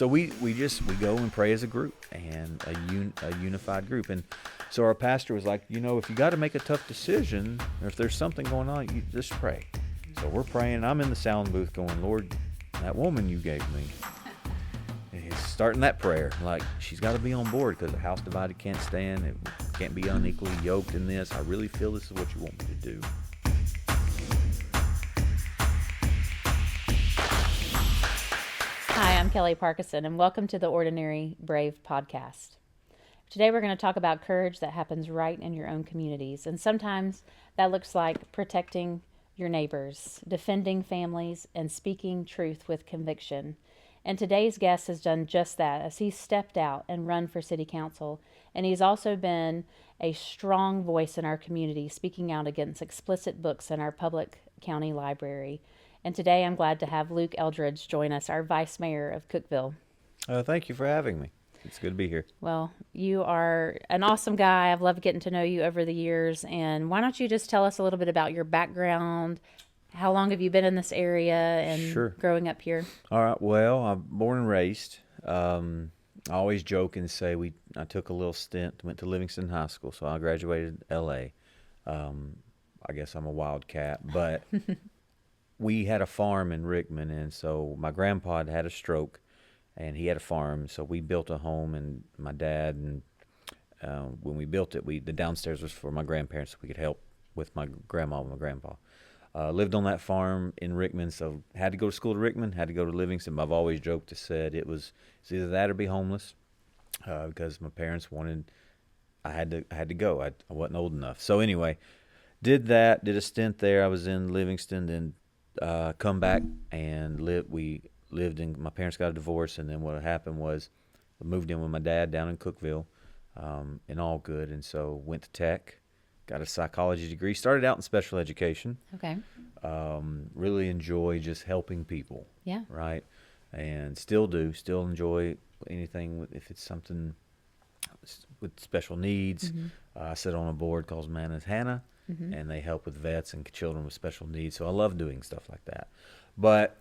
So we go and pray as a group and a unified group. And so our pastor was like, if you got to make a tough decision, or if there's something going on, you just pray. So we're praying. I'm in the sound booth going, Lord, that woman you gave me. And he's starting that prayer. Like, she's got to be on board because a house divided can't stand. It can't be unequally yoked in this. I really feel this is what you want me to do. Hi, I'm Kelly Parkinson, and welcome to the Ordinary Brave podcast. Today we're going to talk about courage that happens right in your own communities. And sometimes that looks like protecting your neighbors, defending families, and speaking truth with conviction. And today's guest has done just that as he's stepped out and run for city council. And he's also been a strong voice in our community, speaking out against explicit books in our public county library. And today I'm glad to have Luke Eldridge join us, our Vice Mayor of Cookeville. Thank you for having me. It's good to be here. Well, you are an awesome guy. I've loved getting to know you over the years. And why don't you just tell us a little bit about your background? How long have you been in this area and growing up here? All right. Well, I'm born and raised. I always joke and say I took a little stint, went to Livingston High School, so I graduated L.A. I guess I'm a wildcat, but we had a farm in Rickman, and so my grandpa had a stroke, and he had a farm, so we built a home, and my dad, and when we built it, the downstairs was for my grandparents, so we could help with my grandma and my grandpa. Lived on that farm in Rickman, so had to go to school to Rickman, had to go to Livingston, but I've always joked to said it's either that or be homeless, because my parents wanted, I had to go. I wasn't old enough. So anyway, did a stint there. I was in Livingston, then come back and we lived in, my parents got a divorce, and then what happened was I moved in with my dad down in Cookeville, and all good, and so went to Tech, got a psychology degree, started out in special education. Okay. Really enjoy just helping people. Yeah. Right. And still enjoy anything if it's something with special needs. Mm-hmm. I sit on a board called Manna's Hannah, Mm-hmm. and they help with vets and children with special needs. So I love doing stuff like that. But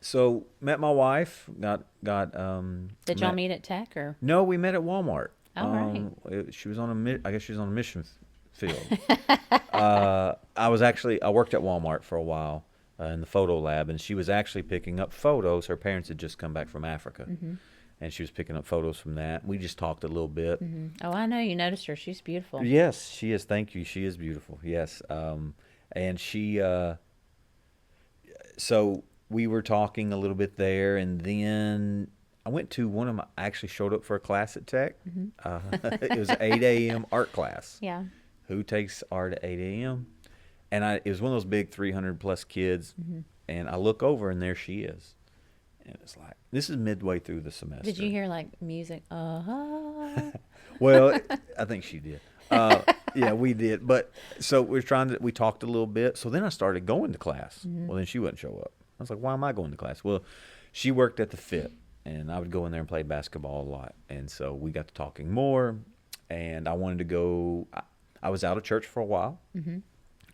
so met my wife. Did y'all meet at Tech or? No, we met at Walmart. Right. She was I guess she was on a mission field. I worked at Walmart for a while in the photo lab, and she was actually picking up photos. Her parents had just come back from Africa. Mm-hmm. And she was picking up photos from that. We just talked a little bit. Mm-hmm. Oh, I know. You noticed her. She's beautiful. Yes, she is. Thank you. She is beautiful. Yes. And she, so we were talking a little bit there, and then I went to I actually showed up for a class at Tech. Mm-hmm. It was an 8 a.m. art class. Yeah. Who takes art at 8 a.m.? And it was one of those big 300-plus kids, mm-hmm. and I look over, and there she is. And it's like, this is midway through the semester. Did you hear like music? Well, I think she did. Yeah, we did. But so we talked a little bit. So then I started going to class. Mm-hmm. Well, then she wouldn't show up. I was like, why am I going to class? Well, she worked at the Fit, and I would go in there and play basketball a lot. And so we got to talking more, and I wanted to go. I was out of church for a while. Mm-hmm.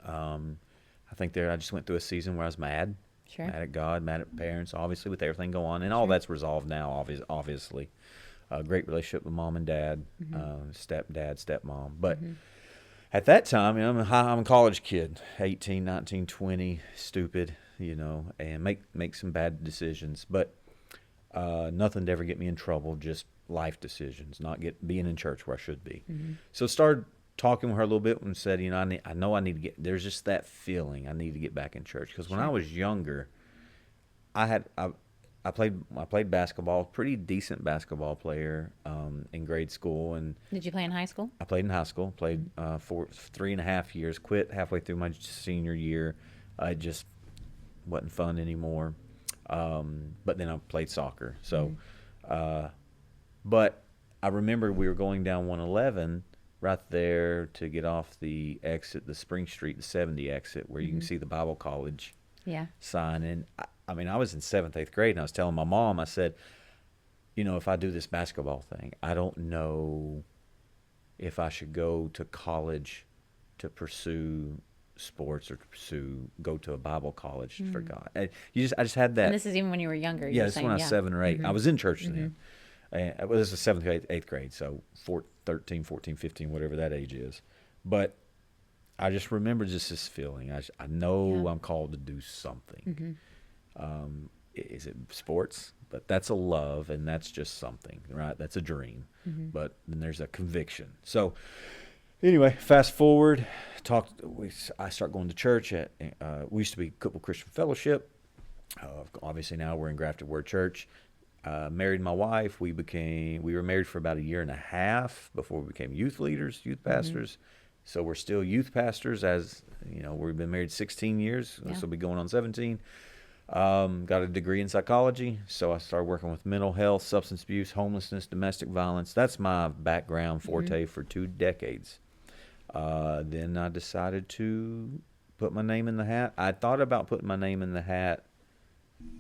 I think I just went through a season where I was mad. Sure. Mad at God, mad at parents, obviously, with everything going on. And all that's resolved now, obviously. Great relationship with mom and dad, mm-hmm. Stepdad, stepmom. But mm-hmm. at that time, I'm a college kid, 18, 19, 20, stupid, and make some bad decisions. But nothing to ever get me in trouble, just life decisions, not being in church where I should be. Mm-hmm. So started talking with her a little bit and said, I know I need to get, there's just that feeling I need to get back in church. Because when I was younger, I played basketball, pretty decent basketball player in grade school. And did you play in high school? I played in high school, played for 3.5 years, quit halfway through my senior year. I just wasn't fun anymore. But then I played soccer. So, but I remember we were going down 111 right there to get off the exit, the Spring Street, the 70 exit, where you can see the Bible College sign. And I was in 7th, 8th grade, and I was telling my mom, I said, if I do this basketball thing, I don't know if I should go to college to pursue sports or to go to a Bible college for God. I just had that. And this is even when you were younger. You Yeah, were this is saying, when I was yeah. 7 or 8. I was in church then. And well, this is seventh grade, eighth grade, so 13, 14, 15, whatever that age is. But I just remember just this feeling. I know I'm called to do something. Is it sports? But that's a love, and that's just something, right? That's a dream. But then there's a conviction. So anyway, fast forward, I start going to church. We used to be Couple Christian Fellowship. Obviously now we're in Grafted Word Church. Married my wife. We were married for about a year and a half before we became youth leaders, youth pastors. So we're still youth pastors, as you know. We've been married 16 years. This will be going on 17. Got a degree in psychology, so I started working with mental health, substance abuse, homelessness, domestic violence. That's my background forte for 2 decades. Then I decided to put my name in the hat. I thought about putting my name in the hat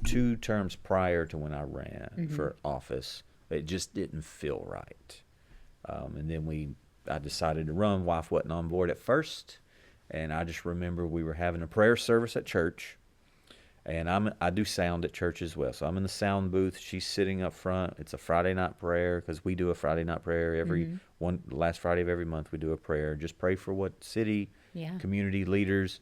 2 terms prior to when I ran for office. It just didn't feel right. And then I decided to run. Wife wasn't on board at first. And I just remember we were having a prayer service at church. And I do sound at church as well. So I'm in the sound booth. She's sitting up front. It's a Friday night prayer, because we do a Friday night prayer every last Friday of every month. We do a prayer. Just pray for what city, community leaders,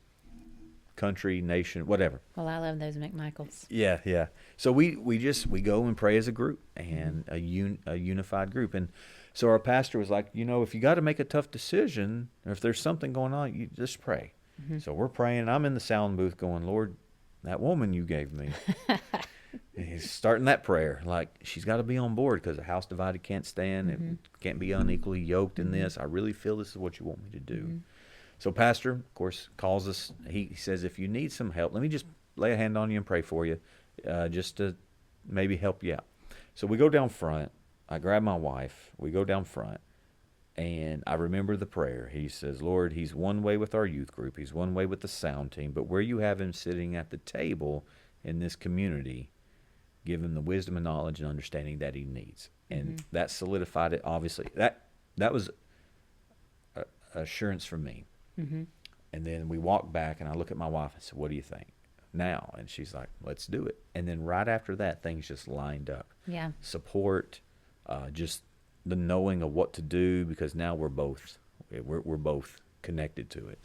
country, nation, whatever. Well, I love those McMichaels. Yeah, yeah. So we go and pray as a group, and a unified group. And so our pastor was like, if you got to make a tough decision, or if there's something going on, you just pray. So we're praying. I'm in the sound booth going, Lord, that woman you gave me. And he's starting that prayer. Like, she's got to be on board, because a house divided can't stand. It can't be unequally yoked in this. I really feel this is what you want me to do. So pastor, of course, calls us. He says, if you need some help, let me just lay a hand on you and pray for you, just to maybe help you out. So we go down front. I grab my wife. We go down front. And I remember the prayer. He says, Lord, he's one way with our youth group. He's one way with the sound team. But where you have him sitting at the table in this community, give him the wisdom and knowledge and understanding that he needs. And that solidified it, obviously. That was assurance from me. And then we walk back, and I look at my wife and said, what do you think now? And she's like, let's do it. And then right after that, things just lined up. Yeah. Support, just the knowing of what to do, because now we're both connected to it.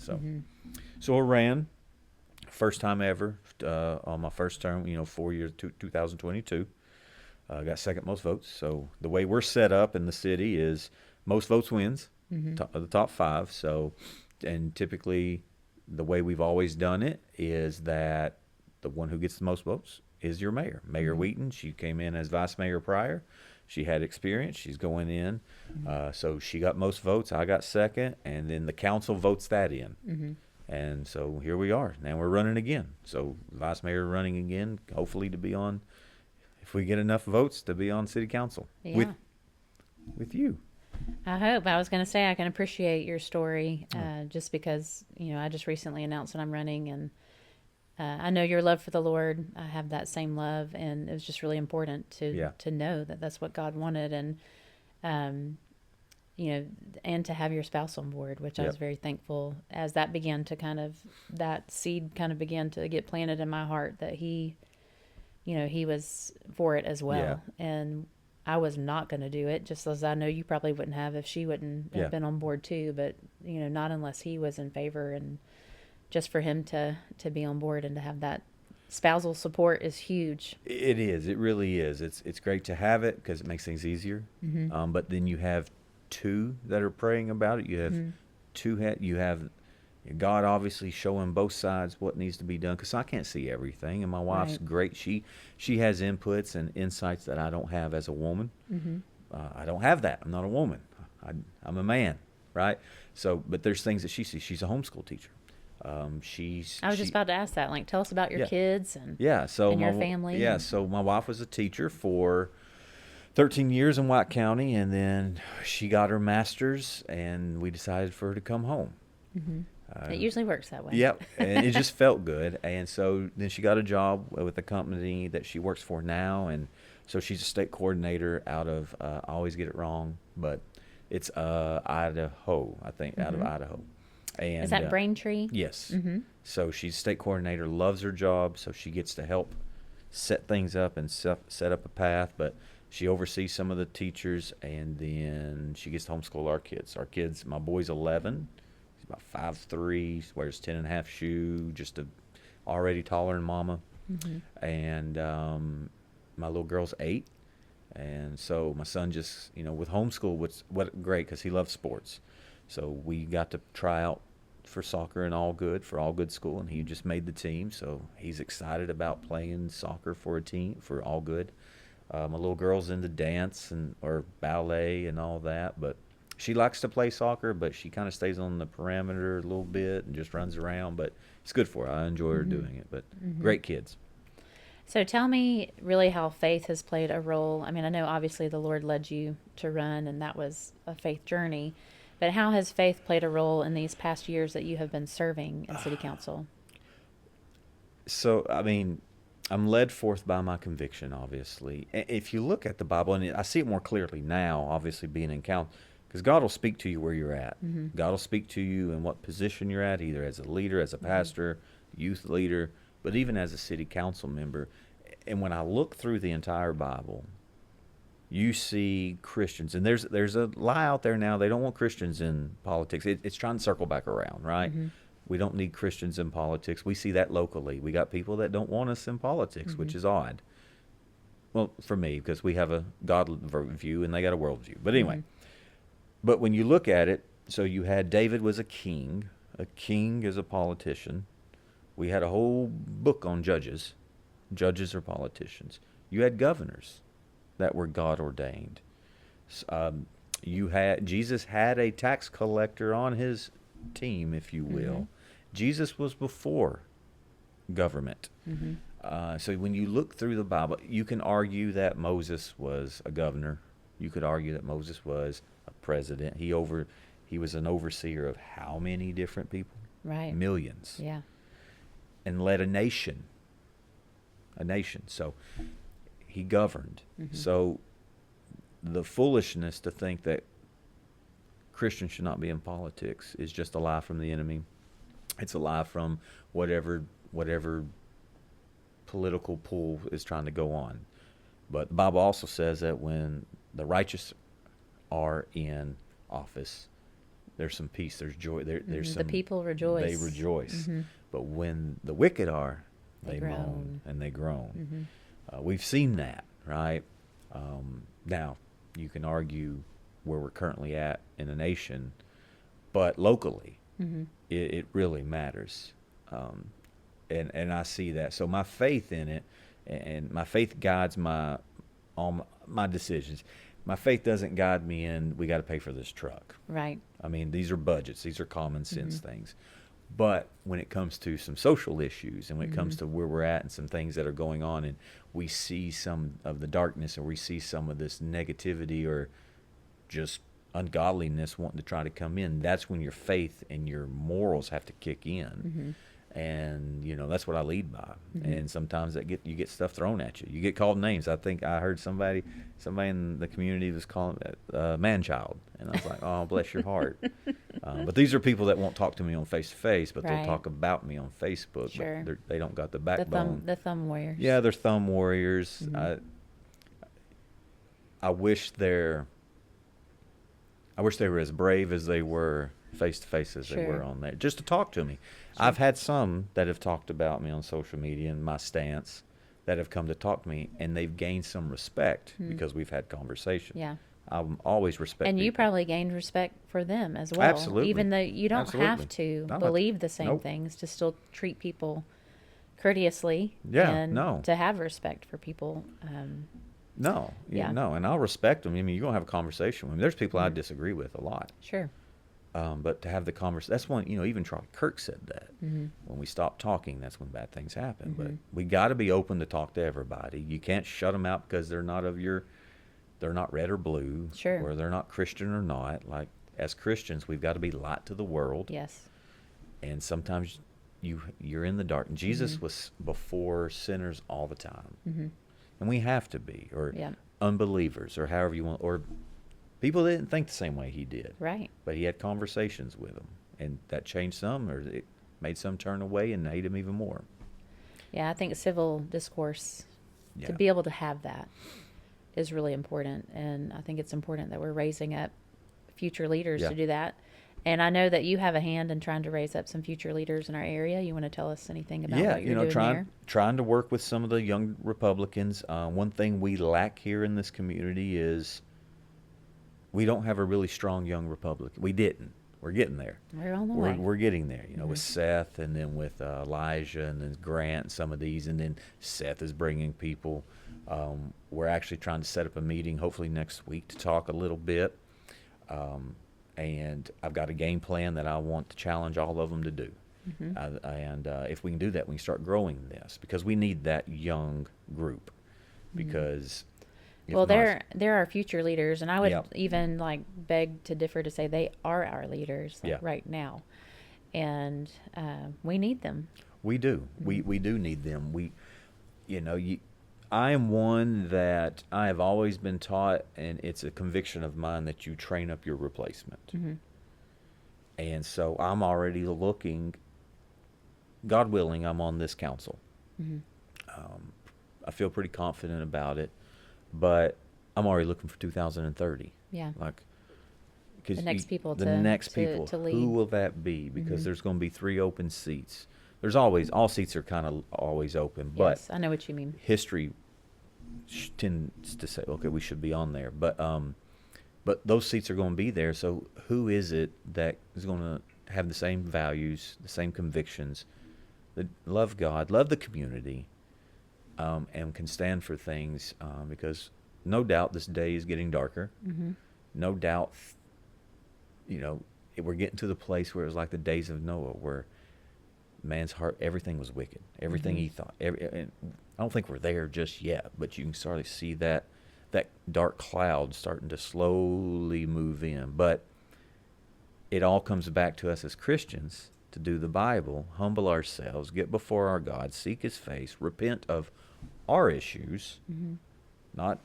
So I ran, first time ever, on my first term, 4 years, 2022. Got second most votes. So the way we're set up in the city is most votes wins, the top 5. So, and typically the way we've always done it is that the one who gets the most votes is your mayor. Mayor Wheaton, she came in as vice mayor prior. She had experience. She's going in. So she got most votes. I got second. And then the council votes that in. And so here we are. Now we're running again. So vice mayor running again, hopefully to be on, if we get enough votes, to be on city council with you. I hope. I was going to say, I can appreciate your story, just because, I just recently announced that I'm running, and I know your love for the Lord. I have that same love, and it was just really important to know that that's what God wanted, and and to have your spouse on board, which I was very thankful as that that seed kind of began to get planted in my heart, that he was for it as well, and I was not going to do it, just as I know you probably wouldn't have if she wouldn't have been on board too, but not unless he was in favor. And just for him to be on board and to have that spousal support is huge. It is. It really is. It's great to have it, because it makes things easier. But then you have 2 that are praying about it. You have you have God obviously showing both sides what needs to be done, because I can't see everything. And my wife's great. She has inputs and insights that I don't have as a woman. I don't have that. I'm not a woman. I'm a man, right? So, but there's things that she sees. She's a homeschool teacher. I was just about to ask that. Like, tell us about your kids and so your family. Yeah, so my wife was a teacher for 13 years in White County, and then she got her master's, and we decided for her to come home. It usually works that way. Yep, and it just felt good. And so then she got a job with the company that she works for now, and so she's a state coordinator out of, I always get it wrong, but it's Idaho, I think, out of Idaho. Is And that Braintree? yes, Mm-hmm. so she's state coordinator, loves her job, so she gets to help set things up and set up a path. But she oversees some of the teachers, and then she gets to homeschool our kids. Our kids, my boy's 11. He's about 5'3", wears 10.5 shoe, already taller than mama. Mm-hmm. And my little girl's 8. And so my son just, with homeschool, what great, because he loves sports. So we got to try out for soccer and for all good school, and he just made the team. So he's excited about playing soccer for a team for all good. My little girl's into dance or ballet and all that, but she likes to play soccer, but she kind of stays on the perimeter a little bit and just runs around. But it's good for her. I enjoy her doing it. But great kids. So tell me really how faith has played a role. I mean, I know obviously the Lord led you to run, and that was a faith journey. But how has faith played a role in these past years that you have been serving in City Council? So, I mean, I'm led forth by my conviction, obviously. If you look at the Bible, and I see it more clearly now, obviously being in council, because God will speak to you where you're at. Mm-hmm. God will speak to you in what position you're at, either as a leader, as a pastor, youth leader, but even as a city council member. And when I look through the entire Bible, you see Christians, and there's a lie out there now. They don't want Christians in politics. It's trying to circle back around, right? Mm-hmm. We don't need Christians in politics. We see that locally. We got people that don't want us in politics, which is odd. Well, for me, because we have a God view and they got a world view. But anyway, but when you look at it, so you had David was a king. A king is a politician. We had a whole book on judges. Judges are politicians. You had governors that were God ordained. Jesus had a tax collector on his team, if you will. Jesus was before government. So when you look through the Bible, you can argue that Moses was a governor. You could argue that Moses was a president. He was an overseer of how many different people? Right. Millions. Yeah. And led a nation. So he governed. So the foolishness to think that Christians should not be in politics is just a lie from the enemy. It's a lie from whatever political pull is trying to go on. But the Bible also says that when the righteous are in office, there's some peace, there's joy, there's some... The people rejoice. They rejoice. But when the wicked are, they groan. moan and they groan. We've seen that, right? Now, you can argue where we're currently at in the nation, but locally, it really matters. And I see that. So my faith in it, and my faith guides all my decisions. My faith doesn't guide me in, we got to pay for this truck. Right. I mean, these are budgets. These are common sense things. But when it comes to some social issues, and when it comes to where we're at and some things that are going on, and we see some of the darkness, or we see some of this negativity or just ungodliness wanting to try to come in, that's when your faith and your morals have to kick in. And that's what I lead by. And sometimes you get stuff thrown at you. You get called names. I think I heard somebody in the community was calling it man-child, and I was like, oh, bless your heart. But these are people that won't talk to me on face-to-face, but they'll talk about me on Facebook. Sure. But they don't got the backbone. The thumb warriors. Yeah, they're thumb warriors. I wish they were as brave as they were face-to-face as they were on there, just to talk to me. I've had some that have talked about me on social media and my stance that have come to talk to me, and they've gained some respect because we've had conversation. Yeah. I'm always respect And you people. probably gained respect for them as well. Absolutely. Even though you don't have Absolutely. to believe the same Nope. things, to still treat people courteously. Yeah, and no. to have respect for people. No, no, and I'll respect them. I mean, you're going to have a conversation with them. There's people I disagree with a lot. Sure. But to have the conversation, that's when, even Charlie Kirk said that. When we stop talking, that's when bad things happen. But we got to be open to talk to everybody. You can't shut them out because they're not they're not red or blue. Sure. Or they're not Christian or not. Like, as Christians, we've got to be light to the world. Yes. And sometimes you're in the dark. And Jesus was before sinners all the time. And we have to be, or unbelievers, or however you want, or people that didn't think the same way he did. Right. But he had conversations with them. and that changed some, or it made some turn away and hate him even more. Yeah, I think civil discourse, to Yeah. be able to have that, is really important. And I think it's important that we're raising up future leaders Yeah. to do that. And I know that you have a hand in trying to raise up some future leaders in our area. You want to tell us anything about Yeah, what you're doing trying there? trying to work with some of the young Republicans. One thing we lack here in this community is we don't have a really strong young Republican. We didn't. We're getting there. We're on the We're way. we're getting there. With Seth, and then with Elijah, and then Grant, and some of these, and then Seth is bringing people. We're actually trying to set up a meeting, hopefully next week, to talk a little bit. And I've got a game plan that I want to challenge all of them to do. And if we can do that, we can start growing this, because we need that young group. Because if Well, not, they're our future leaders, and I would Yeah. even like beg to differ to say they are our leaders like Yeah. right now, and we need them. we do. We do need them. I am one that I have always been taught, and it's a conviction of mine, that you train up your replacement. And so I'm already looking, God willing, I'm on this council. I feel pretty confident about it, but I'm already looking for 2030. Yeah, Like, because the next people the to next to, people, to who lead. will that be? Because there's going to be 3 open seats. There's always, all seats are kind of always open, but Yes, I know what you mean. history tends to say, okay, we should be on there. But those seats are going to be there. So who is it that is going to have the same values, the same convictions, that love God, love the community, and can stand for things? Because no doubt this day is getting darker. No doubt, we're getting to the place where it was like the days of Noah, where man's heart, everything was wicked. Everything he thought. And I don't think we're there just yet, but you can start to see that dark cloud starting to slowly move in. But it all comes back to us as Christians to do the Bible, humble ourselves, get before our God, seek His face, repent of our issues, not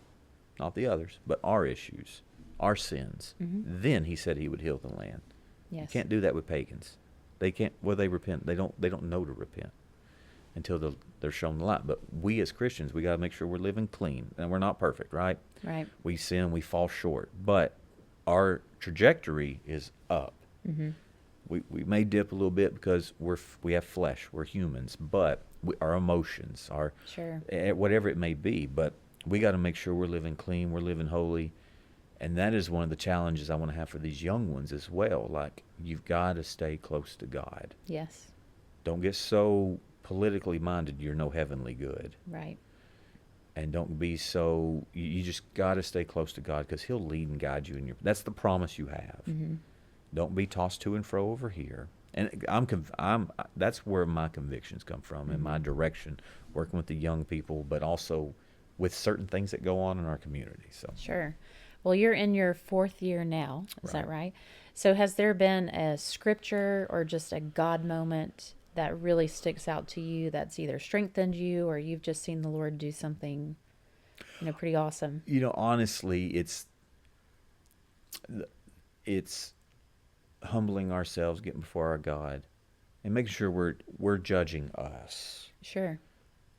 the others, but our issues, our sins. Then He said He would heal the land. You Yes. can't do that with pagans. They can't. Well, they repent. They don't know to repent until they're shown the light. But we as Christians, we got to make sure we're living clean, and we're not perfect, right? Right. We sin, we fall short, but our trajectory is up. We may dip a little bit because we have flesh, we're humans, but our emotions, Sure. whatever it may be, but we got to make sure we're living clean, we're living holy. And that is one of the challenges I want to have for these young ones as well. Like, you've got to stay close to God. Yes. Don't get so politically minded you're no heavenly good. Right. And don't be so, you just got to stay close to God, because He'll lead and guide you that's the promise you have. Don't be tossed to and fro over here. And that's where my convictions come from, and my direction, working with the young people, but also with certain things that go on in our community. So Sure. Well, you're in your 4th year now. Is that right? So has there been a scripture or just a God moment that really sticks out to you, that's either strengthened you, or you've just seen the Lord do something, pretty awesome? honestly, it's humbling ourselves, getting before our God, and making sure we're judging us. Sure.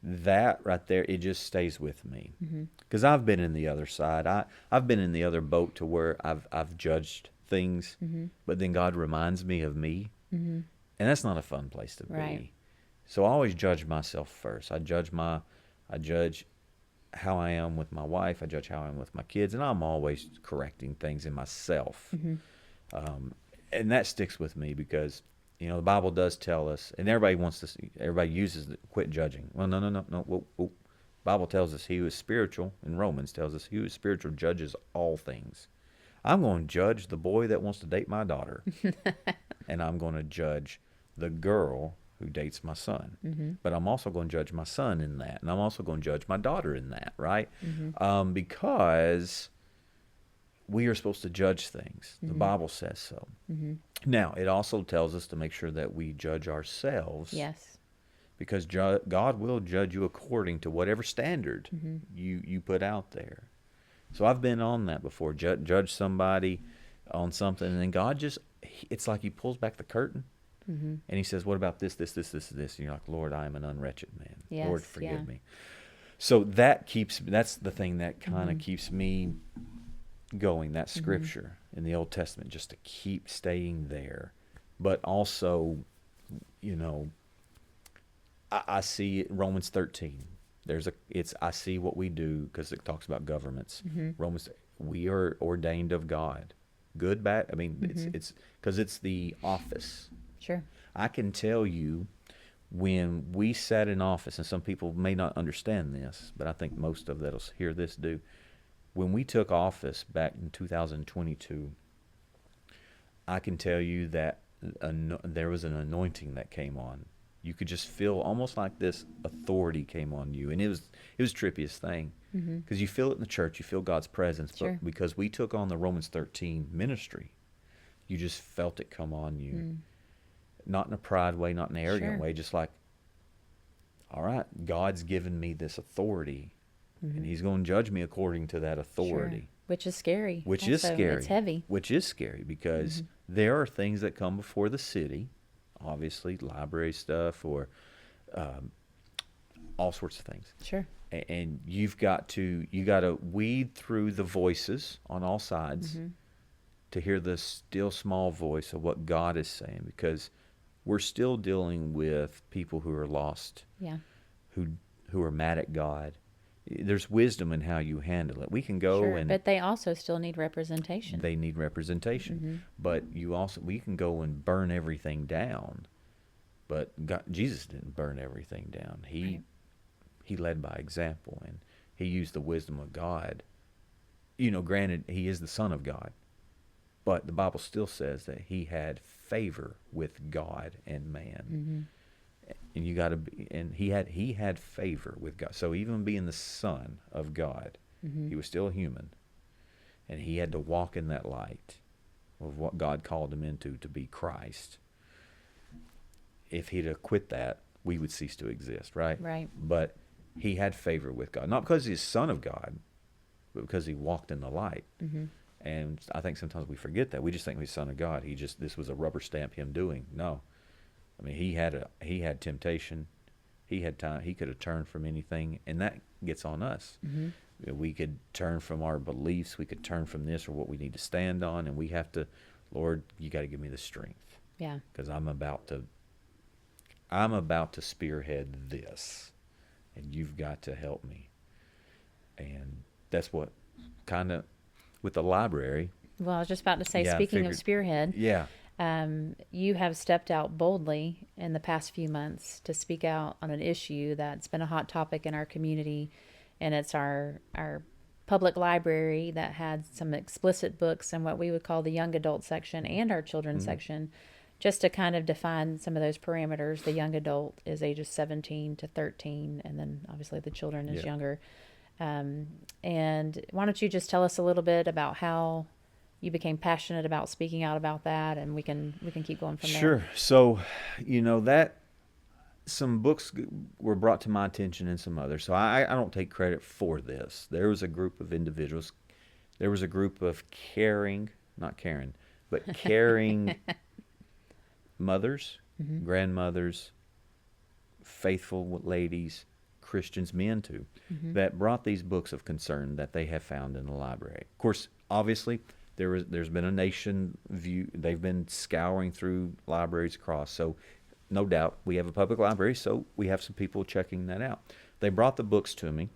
That right there, it just stays with me, because I've been in the other side. I've been in the other boat, to where I've judged things, but then God reminds me of me, and that's not a fun place to Right. be. So I always judge myself first. I judge how I am with my wife. I judge how I am with my kids, and I'm always correcting things in myself. And that sticks with me, because the Bible does tell us, and everybody uses quit judging. Well, no. Whoa. Bible tells us he who is spiritual, in Romans tells us he who is spiritual judges all things. I'm going to judge the boy that wants to date my daughter, and I'm going to judge the girl who dates my son. But I'm also going to judge my son in that, and I'm also going to judge my daughter in that, right? Because we are supposed to judge things. The Bible says so. Now, it also tells us to make sure that we judge ourselves. Yes. Because God will judge you according to whatever standard you put out there. So I've been on that before. Judge somebody on something, and then God it's like he pulls back the curtain Mm-hmm. and he says, what about this, this, this, this, this? And you're like, Lord, I am an unwretched man. Yes, Lord, forgive yeah. me. So that's the thing that kind of Mm-hmm. keeps me going, that Mm-hmm. scripture in the Old Testament, just to keep staying there. But also, you know, I see Romans 13. I see what we do because it talks about governments. Mm-hmm. Romans, we are ordained of God. Good, bad. I mean, Mm-hmm. it's because it's the office. Sure. I can tell you when we sat in office, and some people may not understand this, but I think most of that'll hear this do. When we took office back in 2022, I can tell you that there was an anointing that came on. You could just feel almost like this authority came on you, and it was the trippiest thing Mm-hmm. because you feel it in the church, you feel God's presence, Sure. but because we took on the Romans 13 ministry, you just felt it come on you, Mm. not in a pride way, not in an arrogant Sure. way, just like, all right, God's given me this authority, Mm-hmm. and He's going to judge me according to that Sure. authority. Which is scary. Which is Also, scary. It's heavy. Which is scary because Mm-hmm. there are things that come before the city, obviously library stuff or um, all sorts of things, Sure. and you got to weed through the voices on all sides Mm-hmm. to hear the still small voice of what God is saying, because we're still dealing with people who are lost, Yeah. who who are mad at God. There's wisdom in how you handle it. We can go Sure. and But they also still need representation. they need representation. Mm-hmm. But we can go and burn everything down. But Jesus didn't burn everything down. Right. He led by example, and he used the wisdom of God. Granted, he is the Son of God, but the Bible still says that he had favor with God and man. Mm-hmm. And you got to be, and he had favor with God. So even being the Son of God, Mm-hmm. he was still a human, and he had to walk in that light of what God called him into to be Christ. If he'd have quit that, we would cease to exist, right? Right. But he had favor with God, not because he's Son of God, but because he walked in the light. Mm-hmm. And I think sometimes we forget that. We just think he's Son of God. This was a rubber stamp him doing. No, I mean he had temptation, he had time. He could have turned from anything, and that gets on us. Mm-hmm. We could turn from our beliefs. We could turn from this or what we need to stand on, and we have to, Lord, you got to give me the strength, Yeah. because I'm about to spearhead this, and you've got to help me. And that's what kind of with the library. Well, I was just about to say, Yeah, I speaking of figured. spearhead, Yeah, you have stepped out boldly in the past few months to speak out on an issue that's been a hot topic in our community, and it's our public library that had some explicit books in what we would call the young adult section and our children's Mm-hmm. section. Just to kind of define some of those parameters, the young adult is ages 17 to 13, and then obviously the children is Yeah. younger. And why don't you just tell us a little bit about how you became passionate about speaking out about that, and we can keep going from there. Sure. So, that some books were brought to my attention and some others. So I don't take credit for this. There was a group of individuals. There was a group of not caring, but caring mothers, Mm-hmm. grandmothers, faithful ladies, Christians, men too, Mm-hmm. that brought these books of concern that they have found in the library. Of course, obviously, there's been a nation view. They've been scouring through libraries across. So, no doubt, we have a public library, so we have some people checking that out. They brought the books to me,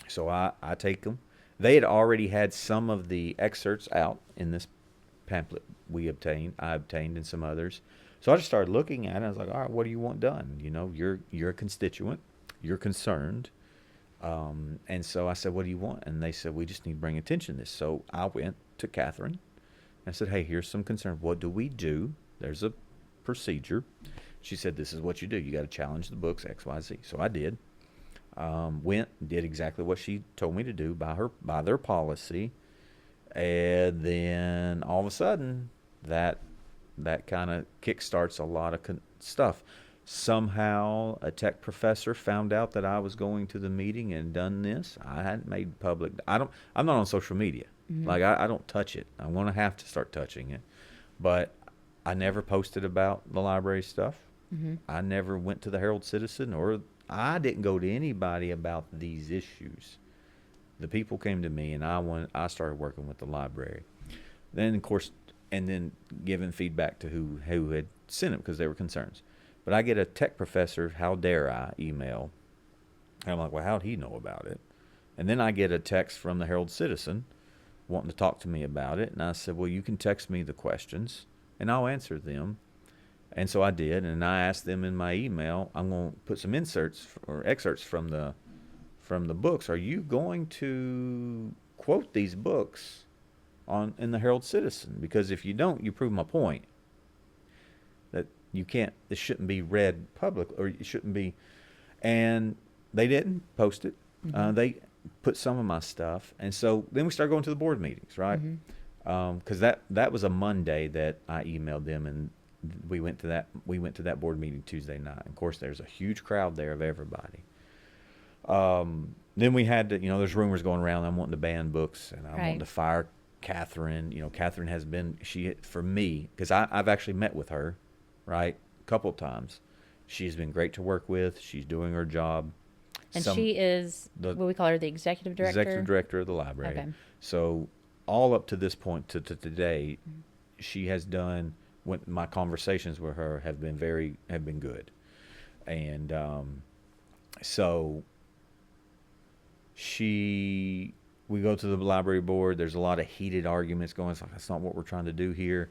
so I take them. They had already had some of the excerpts out in this pamphlet I obtained, and some others. So I just started looking at it. I was like, all right, what do you want done? You're a constituent. You're concerned. And so I said, what do you want? And they said, we just need to bring attention to this. So I went to Catherine. I said, hey, here's some concern. What do we do? There's a procedure. She said, this is what you do. You got to challenge the books, X, Y, Z. So I did. Went and did exactly what she told me to do by their policy. And then all of a sudden, that kind of kickstarts a lot of stuff. Somehow, a tech professor found out that I was going to the meeting and done this. I hadn't made public. I'm not on social media. Mm-hmm. Like I don't touch it. I want to have to start touching it, but I never posted about the library stuff. Mm-hmm. I never went to the Herald Citizen, or I didn't go to anybody about these issues. The people came to me, and I started working with the library. Then, of course, and then giving feedback to who had sent it because they were concerns. But I get a tech professor, how dare I, email. And I'm like, well, how'd he know about it? And then I get a text from the Herald Citizen wanting to talk to me about it. And I said, well, you can text me the questions, and I'll answer them. And so I did, and I asked them in my email, I'm going to put some inserts or excerpts from the books. Are you going to quote these books on in the Herald Citizen? Because if you don't, you prove my point that you can't. This shouldn't be read public, or it shouldn't be. And they didn't post it. Mm-hmm. They put some of my stuff, and so then we started going to the board meetings, right? Because that was a Monday that I emailed them, and we went to that board meeting Tuesday night. Of course, there's a huge crowd there of everybody. Then we had to, there's rumors going around. I'm wanting to ban books, and I'm Right. wanting to fire Catherine. Catherine has been, for me, because I've actually met with her, right, a couple of times. She's been great to work with. She's doing her job. And she is, The what we call her, the executive director? executive director of the library. Okay. So all up to this point, to today, she has done, when my conversations with her have been good. And so we go to the library board. There's a lot of heated arguments going. It's like, that's not what we're trying to do here.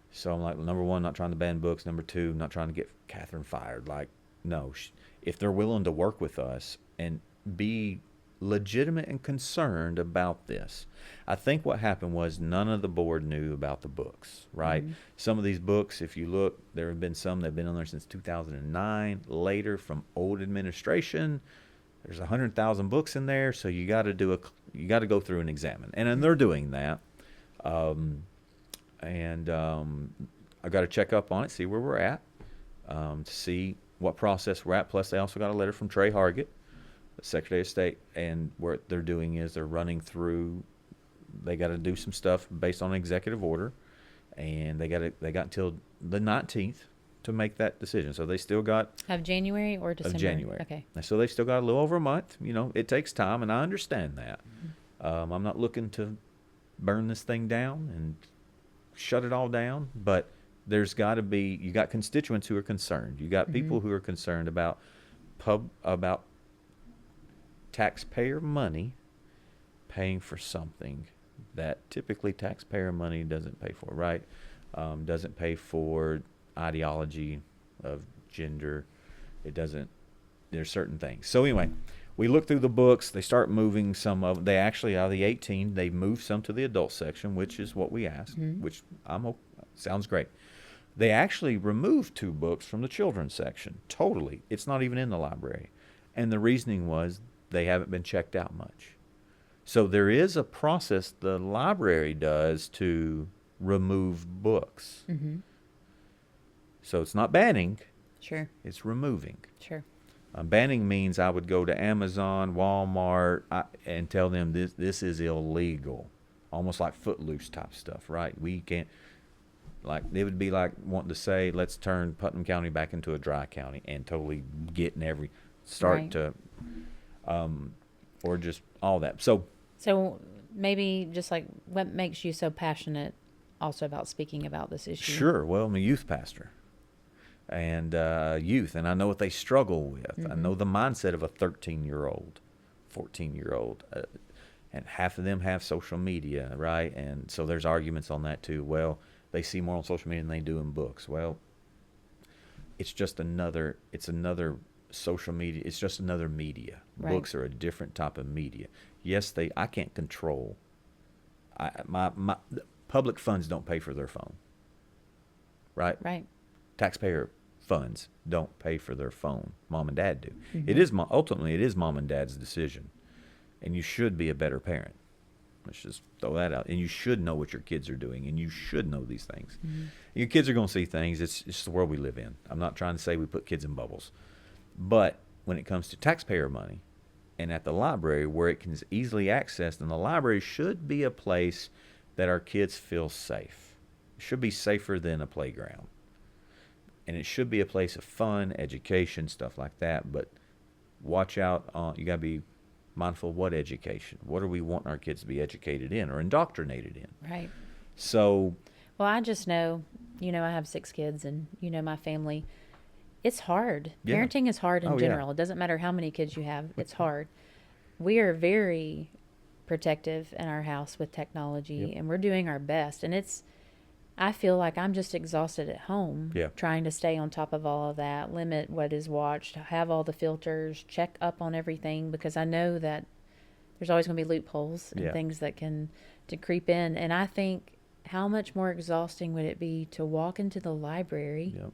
So I'm like, well, number one, not trying to ban books. Number two, not trying to get Catherine fired. Like, no, if they're willing to work with us and be legitimate and concerned about this. I think what happened was none of the board knew about the books, right? Mm-hmm. Some of these books, if you look, there have been some that have been on there since 2009, later from old administration. There's 100,000 books in there, so you got to go through and examine. And they're doing that. I got to check up on it, see where we're at, to see what process we're at. Plus, they also got a letter from Trey Hargett, the Secretary of State, and what they're doing is they're running through. They got to do some stuff based on an executive order, and they got until the 19th to make that decision. So they still got Of January or December? of January. Okay. So they've still got a little over a month. It takes time, and I understand that. I'm not looking to burn this thing down and shut it all down, but there's got to be, you got constituents who are concerned. You got people who are concerned about about taxpayer money paying for something that typically taxpayer money doesn't pay for, right? Doesn't pay for ideology of gender. It doesn't. There's certain things. So anyway, we look through the books. They start moving some of. They actually, out of the 18, they moved some to the adult section, which is what we asked. Which sounds great. They actually removed 2 books from the children's section. Totally, it's not even in the library, and the reasoning was they haven't been checked out much. So there is a process the library does to remove books. Mm-hmm. So it's not banning, Sure. it's removing. Sure. Banning means I would go to Amazon, Walmart, and tell them this is illegal, almost like Footloose type stuff, right? We can't, like, it would be like wanting to say, let's turn Putnam County back into a dry county and totally getting Right. or just all that. So maybe just like what makes you so passionate also about speaking about this issue? sure, well, I'm a youth pastor. And youth, and I know what they struggle with. I know the mindset of a 13-year-old, 14-year-old, and half of them have social media, right? And so there's arguments on that too. Well, they see more on social media than they do in books. Well, it's another social media. It's just another media. Right. Books are a different type of media. Yes, I can't control. My public funds don't pay for their phone, right? Right. Taxpayer funds don't pay for their phone. Mom and dad do. Mm-hmm. Ultimately it is mom and dad's decision, and you should be a better parent. Let's just throw that out. And you should know what your kids are doing, and you should know these things. Your kids are going to see things. It's just the world we live in. I'm not trying to say we put kids in bubbles, but when it comes to taxpayer money, and at the library where it can easily accessed, and the library should be a place that our kids feel safe. should be safer than a playground. And it should be a place of fun, education, stuff like that. But watch out on, you got to be mindful of what education. What are we wanting our kids to be educated in or indoctrinated in? Right. So, Well, I just know, I have 6 kids, and my family. It's hard. yeah. Parenting is hard in Oh, yeah. general. It doesn't matter how many kids you have. It's hard. We are very protective in our house with technology, Yep. and we're doing our best. And I feel like I'm just exhausted at home Yeah. trying to stay on top of all of that, limit what is watched, have all the filters, check up on everything, because I know that there's always going to be loopholes and Yeah. things that to creep in. And I think, how much more exhausting would it be to walk into the library Yep.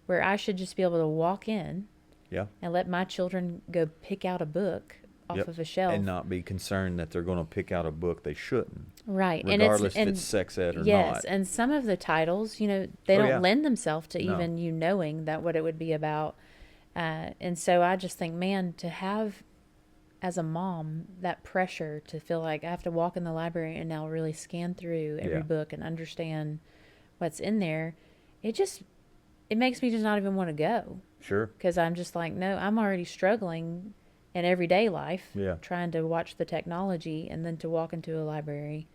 where I should just be able to walk in Yeah. and let my children go pick out a book off Yep. of a shelf. And not be concerned that they're going to pick out a book they shouldn't. Right. Regardless and if it's sex ed or yes, not. and some of the titles, they Oh, don't yeah. lend themselves to No. even you knowing that what it would be about. And so I just think, man, to have, as a mom, that pressure to feel like I have to walk in the library and now really scan through every Yeah. book and understand what's in there, it makes me just not even want to go, Sure. because I'm just like, no, I'm already struggling in everyday life, Yeah. trying to watch the technology, and then to walk into a library.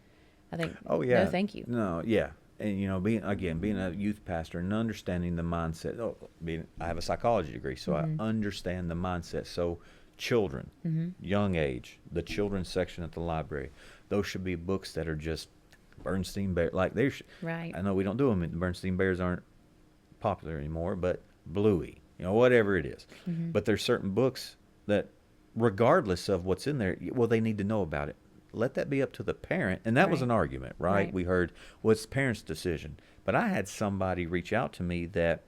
I think, Oh, yeah. no, thank you. No, yeah. And, being a youth pastor and understanding the mindset. I have a psychology degree, so Mm-hmm. I understand the mindset. So children, young age, the children's section at the library, those should be books that are just Bernstein Bear. Like Right. I know we don't do them. The Bernstein Bears aren't popular anymore, but Bluey, whatever it is. Mm-hmm. But there's certain books that, regardless of what's in there, well, they need to know about it. Let that be up to the parent. And that was Right. an argument, right? Right. We heard, well, it's the parent's decision. But I had somebody reach out to me that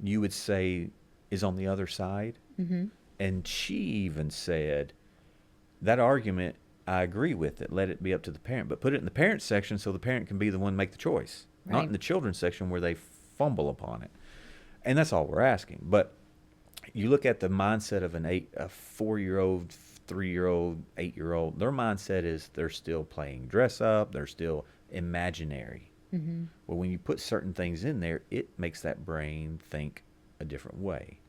you would say is on the other side. Mm-hmm. And she even said, that argument, I agree with it. Let it be up to the parent. But put it in the parent section so the parent can be the one to make the choice. Not Right. in the children's section where they fumble upon it. And that's all we're asking. But you look at the mindset of a 4-year-old, 3-year-old, 8-year-old, their mindset is they're still playing dress up, they're still imaginary. Mm-hmm. Well, when you put certain things in there, it makes that brain think a different way.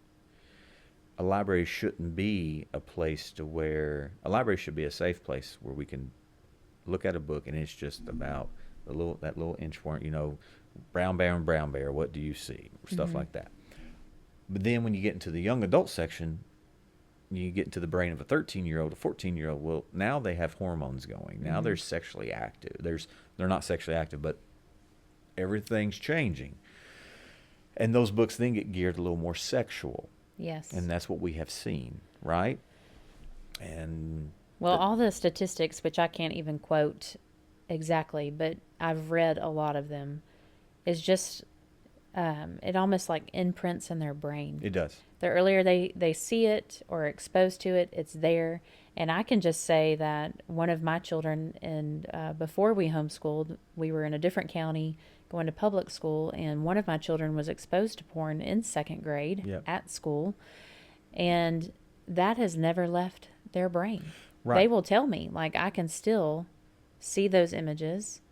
A library shouldn't be a library should be a safe place where we can look at a book and it's just about that little inchworm, brown bear and brown bear, what do you see? Stuff Mm-hmm. like that. But then when you get into the young adult section, you get into the brain of a 13-year-old, a 14-year-old. Well, now they have hormones going. Now Mm-hmm. they're sexually active. They're not sexually active, but everything's changing. And those books then get geared a little more sexual. Yes. And that's what we have seen, right? And Well, all the statistics, which I can't even quote exactly, but I've read a lot of them, is just, it almost like imprints in their brain. it does. The earlier they see it or are exposed to it, it's there. And I can just say that one of my children, and before we homeschooled, we were in a different county going to public school, and one of my children was exposed to porn in 2nd grade Yep. at school, and that has never left their brain. Right. They will tell me, like, I can still see those images,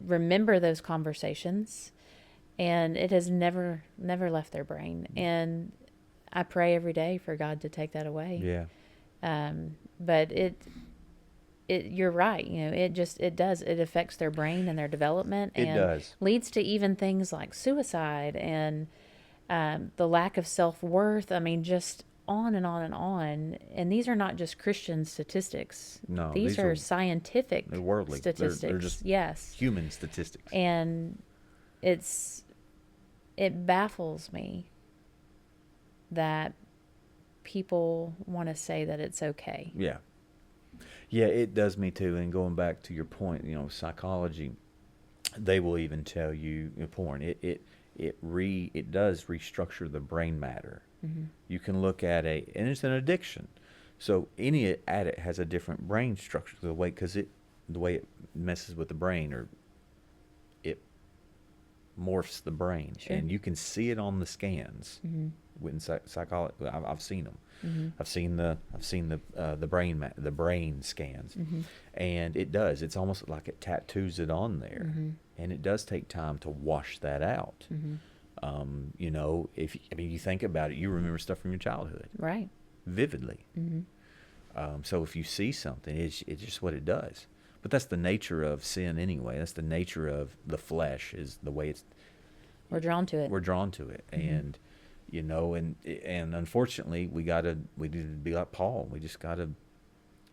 remember those conversations, and it has never left their brain. And I pray every day for God to take that away. Yeah. But you're right. It affects their brain and their development, It and does. leads to even things like suicide and the lack of self-worth. I mean, just on and on and on. And these are not just Christian statistics. No, these are scientific they're worldly. statistics. They're just yes. human statistics. And it baffles me that people want to say that it's okay. Yeah. Yeah, it does me too. And going back to your point, psychology, they will even tell you, porn, it does restructure the brain matter. Mm-hmm. You can look at and it's an addiction. So any addict has a different brain structure the way it messes with the brain, or it morphs the brain. Sure. And you can see it on the scans. Mm-hmm. with psychology. I've seen them. Mm-hmm. I've seen the brain scans, Mm-hmm. and it does. It's almost like it tattoos it on there, Mm-hmm. and it does take time to wash that out. Mm-hmm. If I mean you think about it, you remember stuff from your childhood Right. vividly. Mm-hmm. So if you see something, it's just what it does. But that's the nature of sin anyway. That's the nature of the flesh, is the way We're drawn to it. we're drawn to it. Mm-hmm. And and unfortunately we need to be like Paul. We just gotta,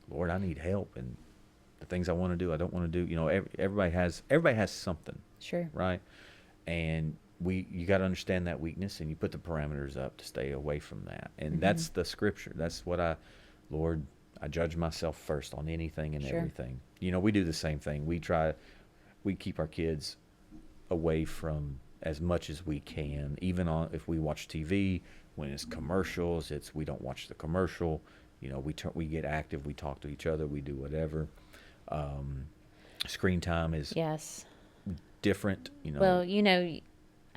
Lord, I need help, and the things I want to do, I don't want to do. Everybody has something, Sure. right? And you got to understand that weakness, and you put the parameters up to stay away from that. And Mm-hmm. that's the scripture. That's what Lord, I judge myself first on anything and Sure. everything. We do the same thing. We keep our kids away from as much as we can. Even if we watch TV, when it's commercials, we don't watch the commercial. We get active. We talk to each other. We do whatever. Screen time is Yes. different. Well,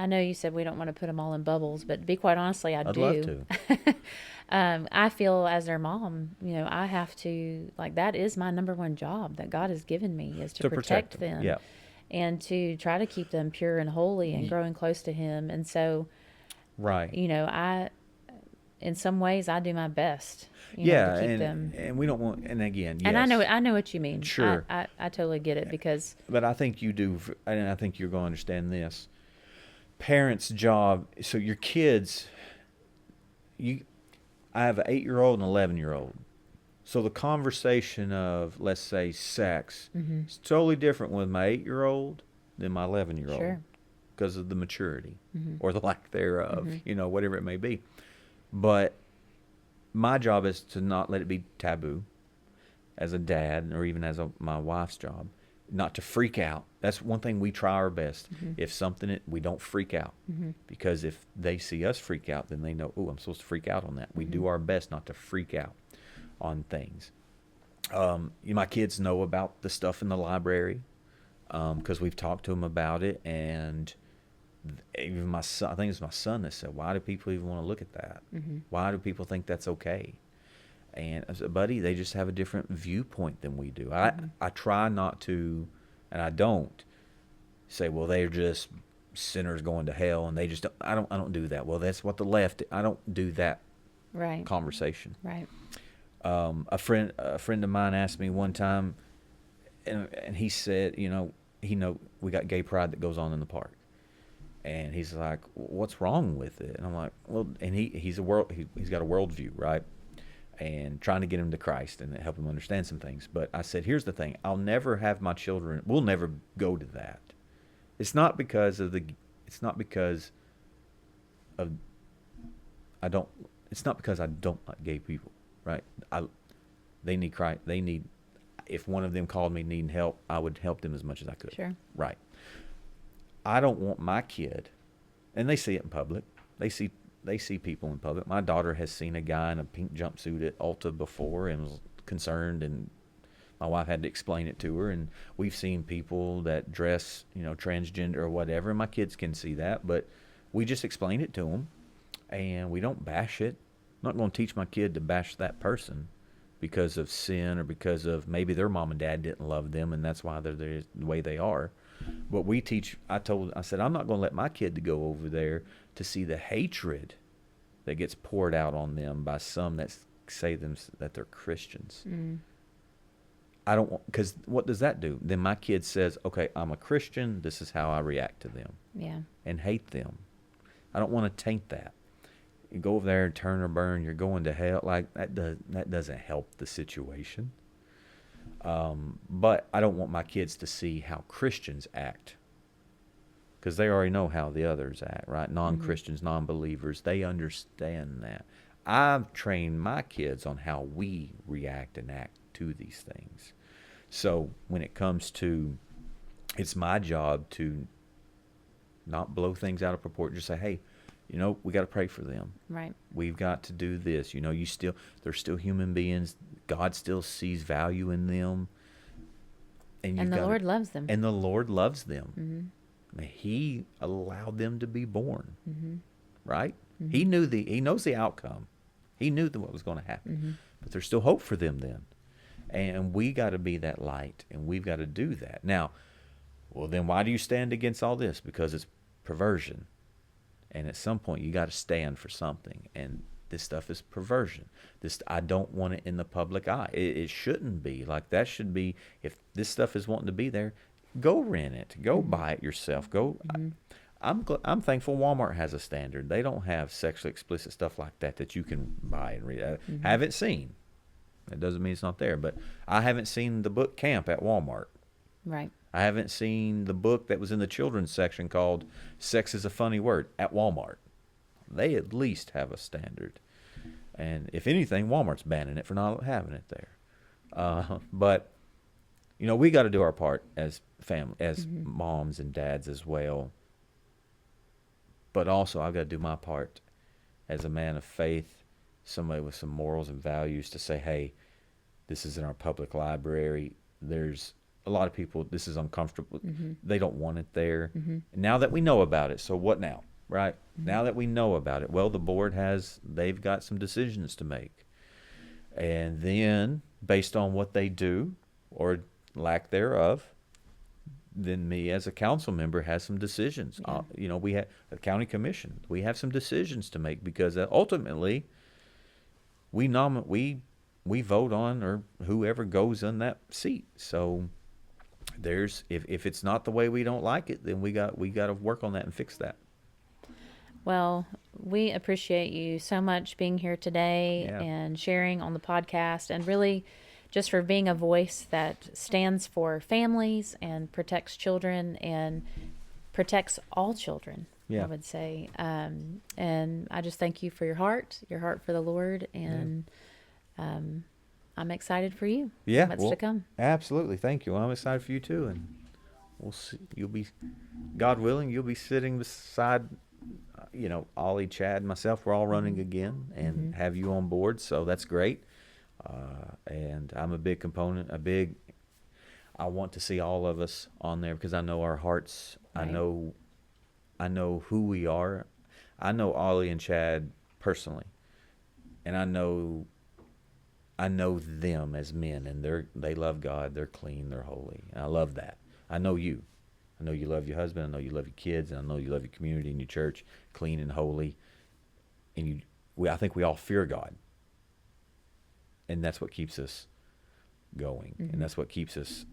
I know you said we don't want to put them all in bubbles, but to be quite honestly, I I'd do. love to. I feel as their mom, I have to, like, that is my number one job that God has given me, is to protect them. Yeah. And to try to keep them pure and holy and growing close to Him. And so, Right. in some ways, I do my best, Yeah, to keep and them. and we don't want. And again, And yes, I know what you mean. Sure. I totally get it, because but I think you do, and I think you're going to understand this. Parents' job. So your kids, I have an 8-year-old and an 11-year-old. So the conversation of, let's say, sex mm-hmm. is totally different with my 8-year-old than my 11-year-old. Sure. Because of the maturity, Mm-hmm. or the lack thereof, Mm-hmm. Whatever it may be. But my job is to not let it be taboo as a dad, or even as my wife's job, not to freak out. That's one thing we try our best. Mm-hmm. If something, we don't freak out, Mm-hmm. because if they see us freak out, then they know, oh, I'm supposed to freak out on that. We Mm-hmm. do our best not to freak out on things. My kids know about the stuff in the library, because we've talked to them about it. And even my son, I think it's my son that said, why do people even want to look at that? Mm-hmm. Why do people think that's okay? And I said, buddy, they just have a different viewpoint than we do. Mm-hmm. I try not to, and I don't say, well, they're just sinners going to hell, and they just I don't do that. Well, that's what the left. I don't do that Right. conversation. Right. A friend of mine asked me one time, and he said, we got gay pride that goes on in the park. And he's like, what's wrong with it? And I'm like, well, and he's got a worldview, right? And trying to get him to Christ and help him understand some things. But I said, here's the thing: we'll never go to that. It's not because of I don't like gay people, right? They need Christ. If one of them called me needing help, I would help them as much as I could. Sure. Right. I don't want my kid, and they see it in public. They see people in public. My daughter has seen a guy in a pink jumpsuit at Ulta before and was concerned, and my wife had to explain it to her. And we've seen people that dress, transgender or whatever. And my kids can see that, but we just explain it to them, and we don't bash it. I'm not going to teach my kid to bash that person because of sin, or because of maybe their mom and dad didn't love them, and that's why they're the way they are. But we teach. I said, I'm not going to let my kid to go over there to see the hatred that gets poured out on them by some that say that they're Christians. Mm. I don't want, because what does that do? Then my kid says, okay, I'm a Christian. This is how I react to them. Yeah. And hate them. I don't want to taint that. You go over there and turn or burn, you're going to hell. Like that doesn't help the situation. But I don't want my kids to see how Christians act, because they already know how the others act, right? Non-Christians, non-believers, they understand that. I've trained my kids on how we react and act to these things. So when it comes to, it's my job to not blow things out of proportion. Just say, hey, we got to pray for them. Right. We've got to do this. They're still human beings. God still sees value in them. And the Lord loves them. And the Lord loves them. Mm-hmm. I mean, He allowed them to be born. Mm-hmm. Right? He knows the outcome. He knew what was going to happen. But there's still hope for them then. And we got to be that light, and we've got to do that. Now, well, then why do you stand against all this? Because it's perversion. And at some point, you got to stand for something. And this stuff is perversion. I don't want it in the public eye. It shouldn't be. Like, that should be, if this stuff is wanting to be there, go rent it. Go buy it yourself. I'm thankful Walmart has a standard. They don't have sexually explicit stuff like that you can buy and read. I haven't seen. That doesn't mean it's not there, but I haven't seen the book Camp at Walmart. Right. I haven't seen the book that was in the children's section called Sex is a Funny Word at Walmart. They at least have a standard. And if anything, Walmart's banning it for not having it there. But, we got to do our part as family, as moms and dads as well. But also, I've got to do my part as a man of faith, somebody with some morals and values, to say, hey, this is in our public library. There's a lot of people, this is uncomfortable. They don't want it there. Now that we know about it, so what now, right? Now that we know about it, well, the board they've got some decisions to make. And then, based on what they do, or lack thereof, then me as a council member has some decisions. Yeah. We have a county commission. We have some decisions to make, because ultimately we vote on or whoever goes in that seat. So if it's not the way we don't like it, then we got to work on that and fix that. Well, we appreciate you so much being here today and sharing on the podcast, and really just for being a voice that stands for families and protects children and protects all children, I would say. And I just thank you for your heart for the Lord, and I'm excited for you. Yeah. What's to come. Absolutely. Thank you. Well, I'm excited for you too. And we'll see. God willing, you'll be sitting beside, Ollie, Chad, and myself. We're all running again and have you on board. So that's great. And I'm a big component, I want to see all of us on there, because I know our hearts. Right. I know who we are. I know Ollie and Chad personally, and I know them as men, and they love God. They're clean. They're holy. And I love that. I know you. I know you love your husband. I know you love your kids. And I know you love your community and your church, clean and holy. And I think we all fear God. And that's what keeps us going. And that's what keeps us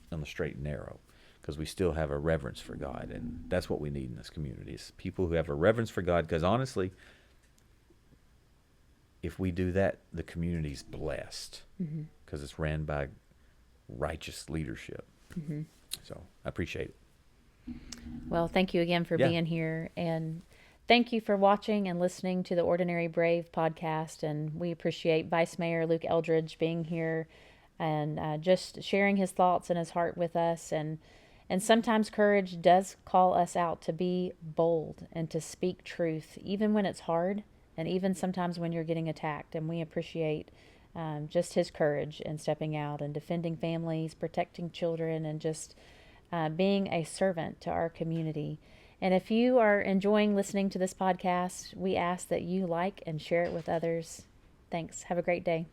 on the straight and narrow, because we still have a reverence for God. And that's what we need in this community, is people who have a reverence for God. Because honestly, if we do that, the community's blessed, because it's ran by righteous leadership. So I appreciate it. Well, thank you again for being here. And thank you for watching and listening to the Ordinary Brave podcast. And we appreciate Vice Mayor Luke Eldridge being here and just sharing his thoughts and his heart with us. And sometimes courage does call us out to be bold and to speak truth, even when it's hard, and even sometimes when you're getting attacked. And we appreciate just his courage in stepping out and defending families, protecting children, and just being a servant to our community. And if you are enjoying listening to this podcast, we ask that you like and share it with others. Thanks. Have a great day.